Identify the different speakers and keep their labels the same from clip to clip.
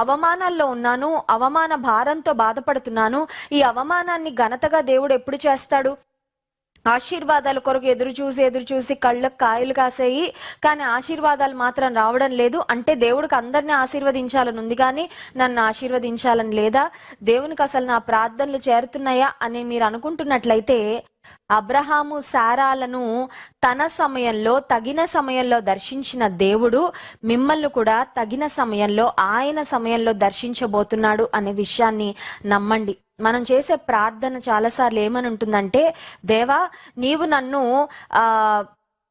Speaker 1: అవమానాల్లో ఉన్నాను, అవమాన భారంతో బాధపడుతున్నాను. ఈ అవమానాన్ని ఘనతగా దేవుడు ఎప్పుడు చేస్తాడు? ఆశీర్వాదాల కొరకు ఎదురు చూసి కళ్ళకు కాయలు కాసాయి, కానీ ఆశీర్వాదాలు మాత్రం రావడం లేదు. అంటే దేవుడికి అందరినీ ఆశీర్వదించాలని ఉంది, కానీ నన్ను ఆశీర్వదించాలని లేదా? దేవునికి అసలు నా ప్రార్థనలు చేరుతున్నాయా అని మీరు అనుకుంటున్నట్లయితే, అబ్రహాము శారాలను తన సమయంలో తగిన సమయంలో దర్శించిన దేవుడు మిమ్మల్ని కూడా తగిన సమయంలో ఆయన సమయంలో దర్శించబోతున్నాడు అనే విషయాన్ని నమ్మండి. మనం చేసే ప్రార్థన చాలాసార్లు ఏమని ఉంటుందంటే, దేవా నీవు నన్ను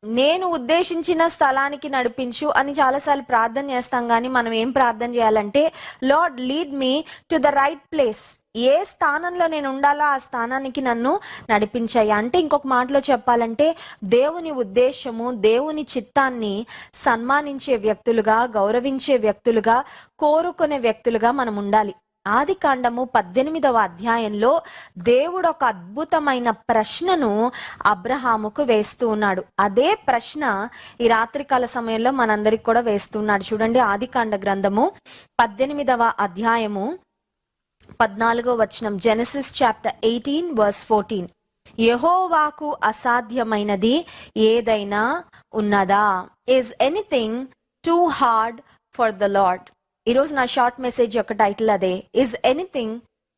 Speaker 1: నేను ఉద్దేశించిన స్థలానికి నడిపించు అని చాలాసార్లు ప్రార్థన చేస్తాం. కానీ మనం ఏం ప్రార్థన చేయాలంటే, Lord lead me to the right place. ఏ స్థానంలో నేను ఉండాలో ఆ స్థానానికి నన్ను నడిపించాయి. అంటే ఇంకొక మాటలో చెప్పాలంటే, దేవుని ఉద్దేశము, దేవుని చిత్తాన్ని సన్మానించే వ్యక్తులుగా, గౌరవించే వ్యక్తులుగా, కోరుకునే వ్యక్తులుగా మనం ఉండాలి. ఆదికాండము 18వ అధ్యాయంలో దేవుడు ఒక అద్భుతమైన ప్రశ్నను అబ్రహాముకు వేస్తూ ఉన్నాడు. అదే ప్రశ్న ఈ రాత్రికాల సమయంలో మనందరికి కూడా వేస్తున్నాడు. చూడండి, ఆదికాండ గ్రంథము 18వ అధ్యాయము 14వ వచనం. Genesis chapter 18 verse 14. యెహోవాకు అసాధ్యమైనది ఏదైనా ఉన్నదా? Is anything too hard for the Lord? ఈరోజు నా షార్ట్ మెసేజ్ యొక్క టైటిల్ అదే, is anything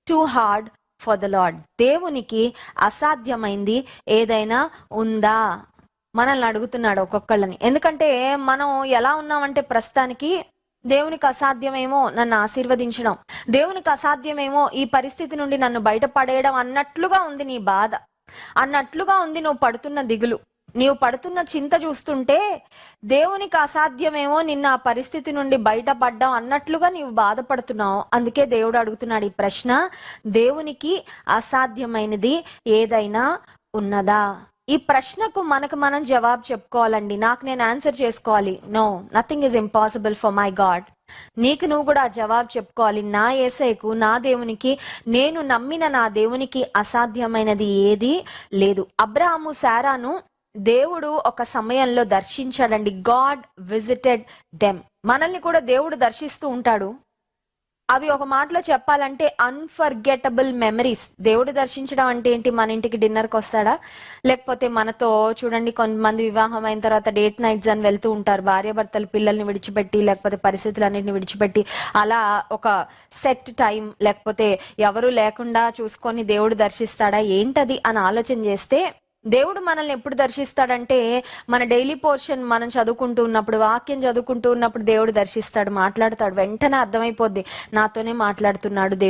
Speaker 1: too hard for the Lord? దేవునికి అసాధ్యమైంది ఏదైనా ఉందా? మనల్ని అడుగుతున్నాడు ఒక్కొక్కళ్ళని. ఎందుకంటే మనం ఎలా ఉన్నామంటే, ప్రస్తుతానికి దేవునికి అసాధ్యమేమో నన్ను ఆశీర్వదించడం, దేవునికి అసాధ్యమేమో ఈ పరిస్థితి నుండి నన్ను బయటపడేయడం అన్నట్లుగా ఉంది నీ బాధ, అన్నట్లుగా ఉంది నువ్వు పడుతున్న దిగులు, నీవు పడుతున్న చింత చూస్తుంటే దేవునికి అసాధ్యమేమో నిన్న ఆ పరిస్థితి నుండి బయటపడ్డాం అన్నట్లుగా నీవు బాధపడుతున్నావు. అందుకే దేవుడు అడుగుతున్నాడు ఈ ప్రశ్న, దేవునికి అసాధ్యమైనది ఏదైనా ఉన్నదా? ఈ ప్రశ్నకు మనకు మనం జవాబు చెప్పుకోవాలండి. నాకు నేను ఆన్సర్ చేసుకోవాలి, no, nothing is impossible for my God. నీకు నువ్వు కూడా జవాబు చెప్పుకోవాలి, నా యేసయ్యకు, నా దేవునికి, నేను నమ్మిన నా దేవునికి అసాధ్యమైనది ఏది లేదు. అబ్రహాము శారాను దేవుడు ఒక సమయంలో దర్శించాడండి. God visited them. మనల్ని కూడా దేవుడు దర్శిస్తూ ఉంటాడు. అవి ఒక మాటలో చెప్పాలంటే అన్ఫర్గెటబుల్ మెమరీస్. దేవుడు దర్శించడం అంటే ఏంటి? మన ఇంటికి డిన్నర్కి వస్తాడా? లేకపోతే మనతో, చూడండి కొంతమంది వివాహం అయిన తర్వాత డేట్ నైట్స్ అని వెళ్తూ ఉంటారు, భార్యాభర్తలు పిల్లల్ని విడిచిపెట్టి, లేకపోతే పరిస్థితులన్నింటిని విడిచిపెట్టి, అలా ఒక సెట్ టైం లేకపోతే ఎవరు లేకుండా చూసుకొని దేవుడు దర్శిస్తాడా ఏంటది అని ఆలోచన చేస్తే, దేవుడు మనల్ని ఎప్పుడు దర్శిస్తాడంటే, మన డైలీ పోర్షన్ మనం చదువుకుంటూ ఉన్నప్పుడు, వాక్యం చదువుకుంటూ ఉన్నప్పుడు దేవుడు దర్శిస్తాడు, మాట్లాడతాడు. వెంటనే అర్థమైపోద్ది, నాతోనే మాట్లాడుతున్నాడు దేవుడు.